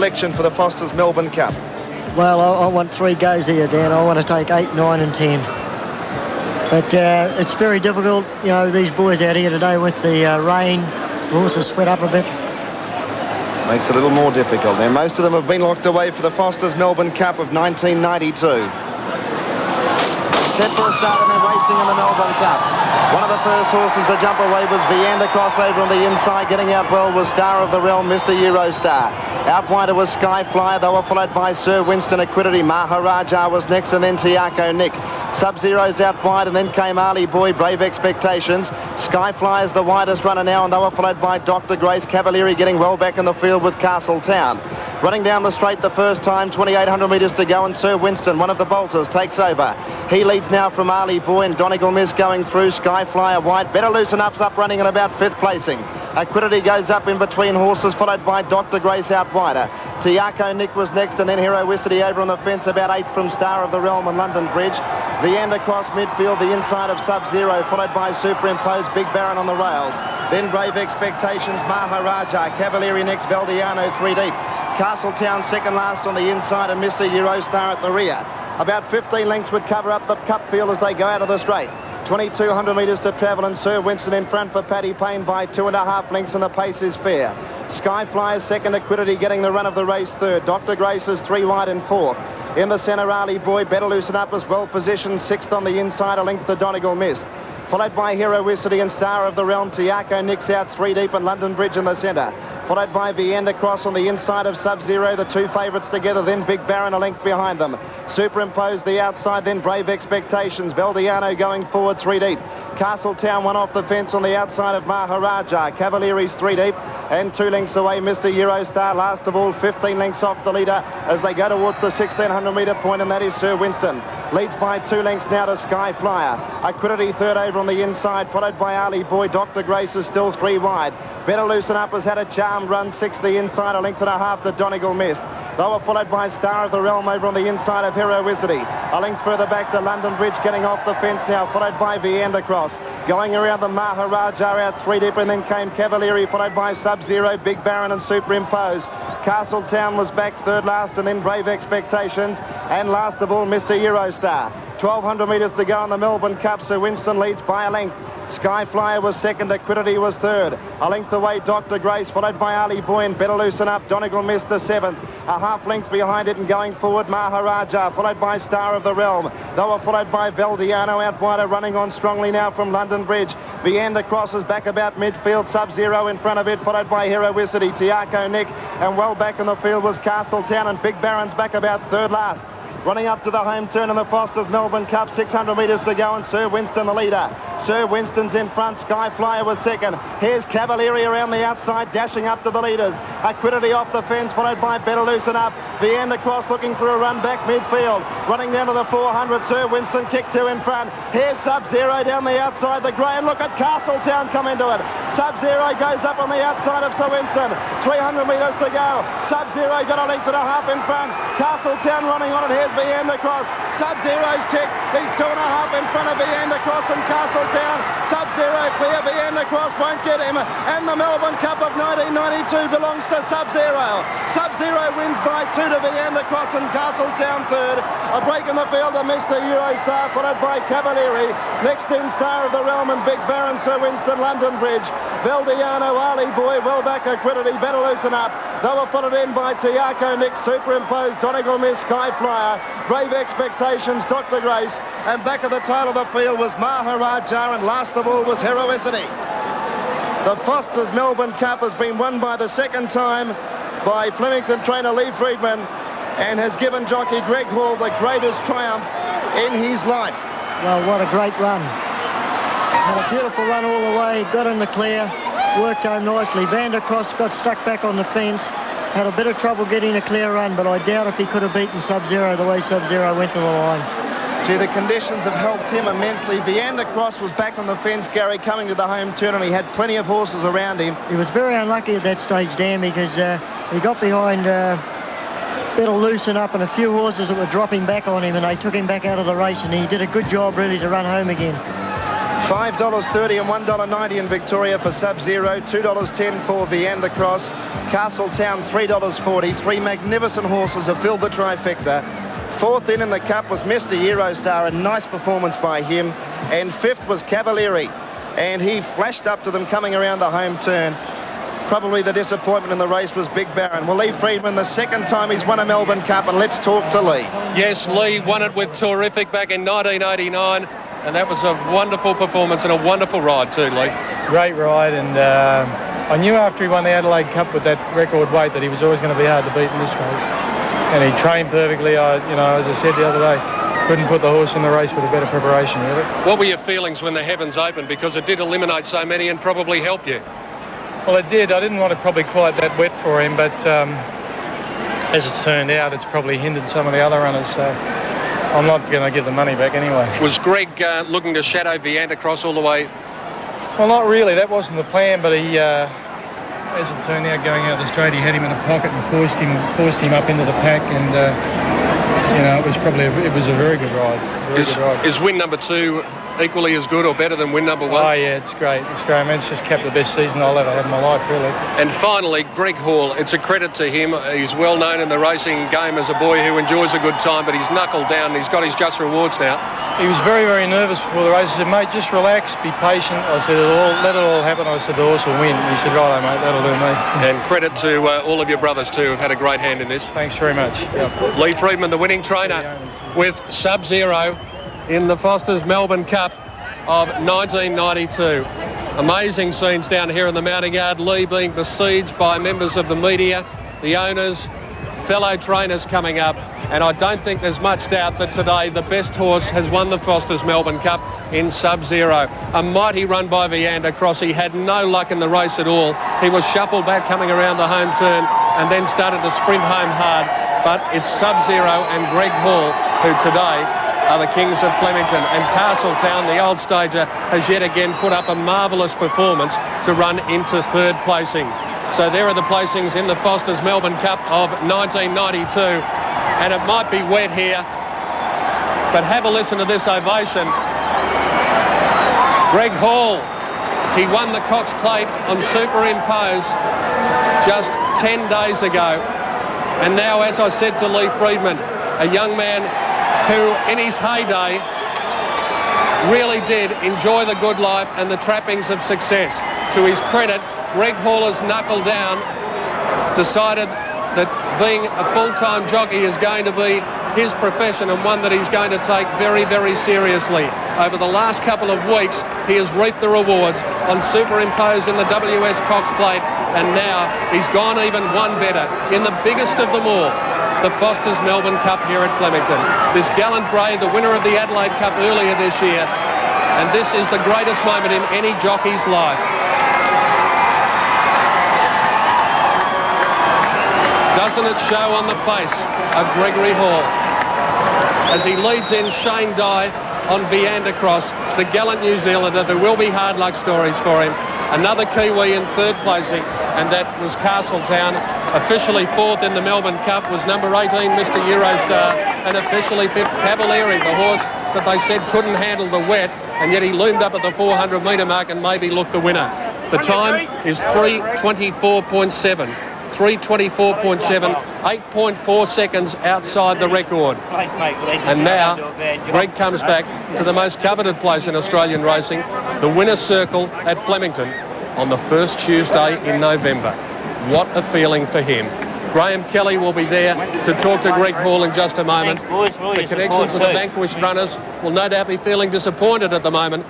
selection for the Foster's Melbourne Cup? Well, I want 3 goes here, Dan. I want to take 8, 9 and 10. But it's very difficult, you know, these boys out here today with the rain. The horses sweat up a bit. Makes it a little more difficult. Now, most of them have been locked away for the Foster's Melbourne Cup of 1992. Set for a start and they're racing in the Melbourne Cup. One of the first horses to jump away was Veandercross over on the inside. Getting out well was Star of the Realm, Mr. Eurostar. Out wider was Skyflyer. They were followed by Sir Winston Equidity. Maharaja was next and then Tiako Nick. Sub-Zero's out wide and then came Ali Boy, Brave Expectations. Skyflyer's the widest runner now and they were followed by Dr. Grace. Cavalieri getting well back in the field with Castletown. Running down the straight the first time, 2,800 metres to go, and Sir Winston, one of the bolters, takes over. He leads now from Ali Boy and Donegal Miss going through. Skyflyer wide. Better Loosen Up's up running in about 5th placing. Equidity goes up in between horses, followed by Dr. Grace out wider. Tiako Nick was next, and then Heroicity over on the fence, about 8th from Star of the Realm and London Bridge. Veander cross midfield, the inside of Subzero, followed by Superimposed, Big Baron on the rails. Then Brave Expectations, Maharaja, Cavalieri next, Valdiano 3 deep. Castletown second last on the inside and Mr. Eurostar at the rear. About 15 lengths would cover up the cup field as they go out of the straight. 2,200 metres to travel and Sir Winston in front for Paddy Payne by 2.5 lengths and the pace is fair. Skyflyer's second, Equidity getting the run of the race third. Dr. Grace is 3 wide and 4th. In the centre, Ali Boy, Better Loosen Up is well positioned, 6th on the inside, a length to Donegal Mist. Followed by Heroicity and Star of the Realm. Tiako Nick's out 3 deep and London Bridge in the centre. Followed by Veandercross on the inside of Subzero, the 2 favourites together, then Big Baron a length behind them. Superimposed the outside, then Brave Expectations. Valdiano going forward 3 deep. Castletown one off the fence on the outside of Maharaja. Cavalieri's 3 deep and 2 lengths away Mr. Eurostar. Last of all, 15 lengths off the leader as they go towards the 1,600 metre point, and that is Sir Winston. Leads by 2 lengths now to Skyflyer. Equidity third over on the inside, followed by Ali Boy. Dr. Grace is still 3 wide. Better Loosen Up has had a charmed run, 6th the inside, a length and a half to Donegal Mist. They were followed by Star of the Realm over on the inside of Heroicity. A length further back to London Bridge, getting off the fence now, followed by Veandercross. Going around the Maharaja out 3 deep, and then came Cavalieri, followed by Subzero, Big Baron and Superimposed. Castletown was back third last, and then Brave Expectations. And last of all, Mr. Eurostar. 1,200 metres to go in the Melbourne Cup. Sir Winston leads by a length. Skyflyer was second, Equidity was third. A length away, Dr. Grace, followed by Ali Boy and Better Loosen Up. Donegal Missed the 7th. A half length behind it and going forward, Maharaja, followed by Star of the Realm. They were followed by Valdiano out wider, running on strongly now from London Bridge. Veandercross is back about midfield, Subzero in front of it, followed by Heroicity, Tiako Nick, and well back in the field was Castletown, and Big Baron's back about third last. Running up to the home turn in the Foster's Melbourne Cup, 600 metres to go, and Sir Winston the leader. Sir Winston's in front, Skyflyer was second. Here's Cavalieri around the outside, dashing up to the leaders. Equidity off the fence, followed by Better Loosen Up. Veandercross looking for a run back midfield. Running down to the 400, Sir Winston kick 2 in front. Here's Subzero down the outside, the grey, and look at Castletown come into it. Subzero goes up on the outside of Sir Winston. 300 metres to go. Subzero got a length and a half in front. Castletown running on it. Here's Veandercross. Sub-Zero's kick. He's 2.5 in front of Veandercross and Castletown. Sub-Zero clear. Veandercross won't get him. And the Melbourne Cup of 1992 belongs to Subzero. Sub-Zero wins by 2 to Veandercross and Castletown third. A break in the field of Mr. Eurostar, followed by Cavalieri. Next in Star of the Realm and Big Baron, Sir Winston, London Bridge. Valdiano, Ali Boy, well back, Equidity, Better Loosen Up. They were followed in by Tiako Nick, Superimposed, Donegal Miss, Skyflyer, Brave Expectations, Dr. Grace, and back at the tail of the field was Maharaja, and last of all was Heroicity. The Foster's Melbourne Cup has been won by the second time by Flemington trainer Lee Friedman, and has given jockey Greg Hall the greatest triumph in his life. Well, what a great run. Had a beautiful run all the way, got in the clear, worked home nicely. Veandercross got stuck back on the fence, had a bit of trouble getting a clear run, but I doubt if he could have beaten Subzero the way Subzero went to the line. Gee, the conditions have helped him immensely. Veandercross was back on the fence, Gary, coming to the home turn, and he had plenty of horses around him. He was very unlucky at that stage, Dan, because he got behind Better Loosen Up and a few horses that were dropping back on him, and they took him back out of the race, and he did a good job really to run home again. $5.30 and $1.90 in Victoria for Subzero, $2.10 for Veandercross, Castletown $3.40. Three magnificent horses have filled the trifecta. Fourth in the Cup was Mr. Eurostar, a nice performance by him, and fifth was Cavalieri, and he flashed up to them coming around the home turn. Probably the disappointment in the race was Big Baron. Well, Lee Freedman, the second time he's won a Melbourne Cup, and let's talk to Lee. Yes, Lee won it with Terrific back in 1989, and that was a wonderful performance and a wonderful ride too, Lee. Great ride, and I knew after he won the Adelaide Cup with that record weight that he was always going to be hard to beat in this race. And he trained perfectly. As I said the other day, couldn't put the horse in the race with a better preparation, really. What were your feelings when the heavens opened? Because it did eliminate so many and probably help you. Well, it did. I didn't want it probably quite that wet for him, but as it's turned out, it's probably hindered some of the other runners, so I'm not going to give the money back anyway. Was Greg looking to shadow Veandercross all the way? Well, not really. That wasn't the plan, but he, as it turned out, going out the straight, he had him in a pocket and forced him up into the pack, and it was a very good ride. Is win number 2 equally as good or better than win number 1? Oh yeah, it's great. I mean, it's just capped the best season I'll ever have in my life, really. And finally, Greg Hall, it's a credit to him. He's well known in the racing game as a boy who enjoys a good time, but he's knuckled down and he's got his just rewards now. He was very, very nervous before the race. I said, mate, just relax, be patient. I said, let it all happen. I said, the horse will win. He said, righto, mate, that'll do me. And credit to all of your brothers too, who've had a great hand in this. Thanks very much. Yep. Lee Freedman, the winning trainer with Subzero in the Foster's Melbourne Cup of 1992. Amazing scenes down here in the mounting yard. Lee being besieged by members of the media, the owners, fellow trainers coming up, and I don't think there's much doubt that today the best horse has won the Foster's Melbourne Cup in Subzero. A mighty run by Veandercross. He had no luck in the race at all. He was shuffled back coming around the home turn and then started to sprint home hard, but it's Subzero and Greg Hall who today are the kings of Flemington, and Castletown, the old stager, has yet again put up a marvellous performance to run into third placing. So there are the placings in the Foster's Melbourne Cup of 1992, and it might be wet here, but have a listen to this ovation. Greg Hall, he won the Cox Plate on Superimpose just 10 days ago, and now, as I said to Lee Freedman, a young man who in his heyday really did enjoy the good life and the trappings of success. To his credit, Greg Hall has knuckled down, decided that being a full-time jockey is going to be his profession and one that he's going to take very, very seriously. Over the last couple of weeks, he has reaped the rewards on Superimpose in the WS Cox Plate, and now he's gone even one better in the biggest of them all, the Foster's Melbourne Cup here at Flemington. This gallant grey, the winner of the Adelaide Cup earlier this year, and this is the greatest moment in any jockey's life. Doesn't it show on the face of Gregory Hall as he leads in Shane Dye on Veandercross, the gallant New Zealander. There will be hard luck stories for him. Another Kiwi in third placing, and that was Castletown. Officially fourth in the Melbourne Cup was number 18, Mr. Eurostar, and officially fifth, Cavalieri, the horse that they said couldn't handle the wet, and yet he loomed up at the 400-metre mark and maybe looked the winner. The time is 3:24.7. 3:24.7, 8.4 seconds outside the record. And now, Greg comes back to the most coveted place in Australian racing, the winner's circle at Flemington on the first Tuesday in November. What a feeling for him. Graham Kelly will be there to talk to Greg Hall in just a moment. The connections of the vanquished runners will no doubt be feeling disappointed at the moment,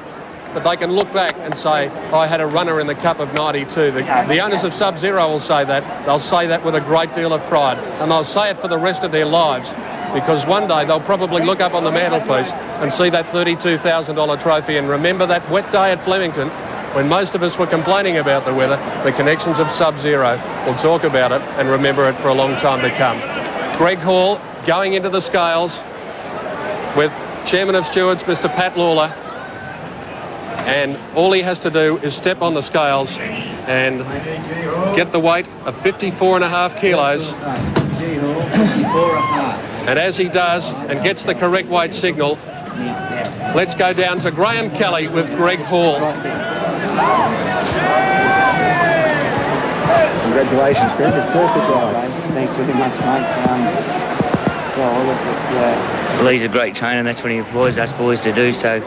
but they can look back and say, I had a runner in the Cup of 92. The owners of Subzero will say that. They'll say that with a great deal of pride, and they'll say it for the rest of their lives, because one day they'll probably look up on the mantelpiece and see that $32,000 trophy and remember that wet day at Flemington when most of us were complaining about the weather. The connections of Subzero will talk about it and remember it for a long time to come. Greg Hall going into the scales with Chairman of Stewards, Mr. Pat Lawler, and all he has to do is step on the scales and get the weight of 54.5 kilos. And as he does and gets the correct weight signal, Let's go down to Graham Kelly with Greg Hall. Congratulations, Greg. It's perfect ride. Thanks very much, mate. Well, he's a great trainer, and that's what he employs us boys to do. So,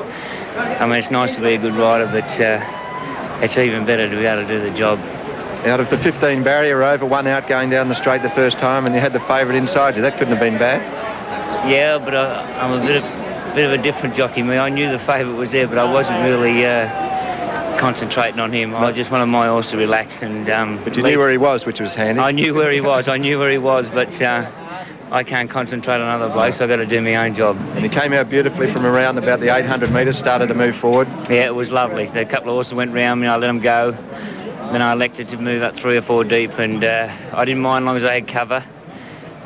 I mean, it's nice to be a good rider, but it's even better to be able to do the job. Out of the 15 barrier, over 1 out going down the straight the first time, and you had the favourite inside you. That couldn't have been bad. Yeah, but I'm a bit of a different jockey. I knew the favourite was there, but I wasn't really concentrating on him. I just wanted my horse to relax and. But you knew where he was, which was handy. I knew where he was. But I can't concentrate on other blokes. So I've got to do my own job. And he came out beautifully from around about the 800 metres, started to move forward. Yeah, it was lovely. A couple of horses went round me, I let them go. Then I elected to move up 3 or 4 deep, and I didn't mind as long as I had cover.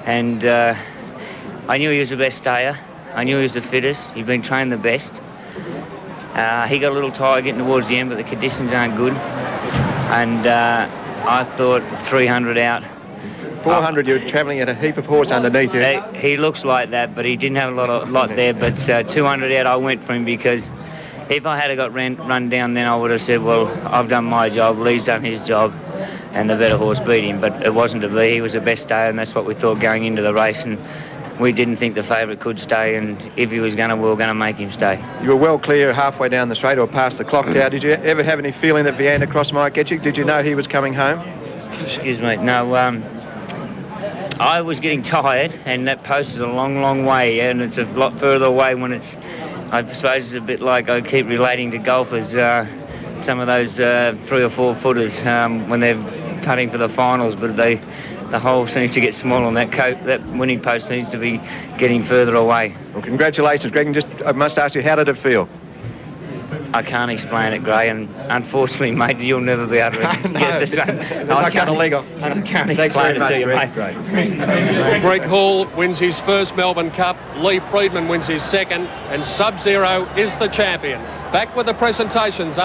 And I knew he was the best stayer. I knew he was the fittest. He'd been trained the best. He got a little tired getting towards the end, but the conditions aren't good. And I thought 300 out. 400, you were travelling at a heap of horse underneath you. He looks like that, but he didn't have a lot there. But 200 out, I went for him because if I had got run down, then I would have said, well, I've done my job, Lee's done his job, and the better horse beat him. But it wasn't to be. He was the best stayer, and that's what we thought going into the race. And we didn't think the favourite could stay, and if he was we were going to make him stay. You were well clear halfway down the straight or past the clock tower. Did you ever have any feeling that Veandercross might get you? Did you know he was coming home? Excuse me. No, I was getting tired, and that post is a long, long way, and it's a lot further away when it's, I suppose it's a bit like I keep relating to golfers, some of those 3 or 4 footers when they're putting for the finals, but the hole seems to get small on that winning post seems to be getting further away. Well, congratulations, Greg, and I must ask you, how did it feel? I can't explain it, Gray, and unfortunately, mate, you'll never be able to get the same. I can't explain it to you, mate. Greg Hall wins his first Melbourne Cup, Lee Friedman wins his second, and Subzero is the champion. Back with the presentations.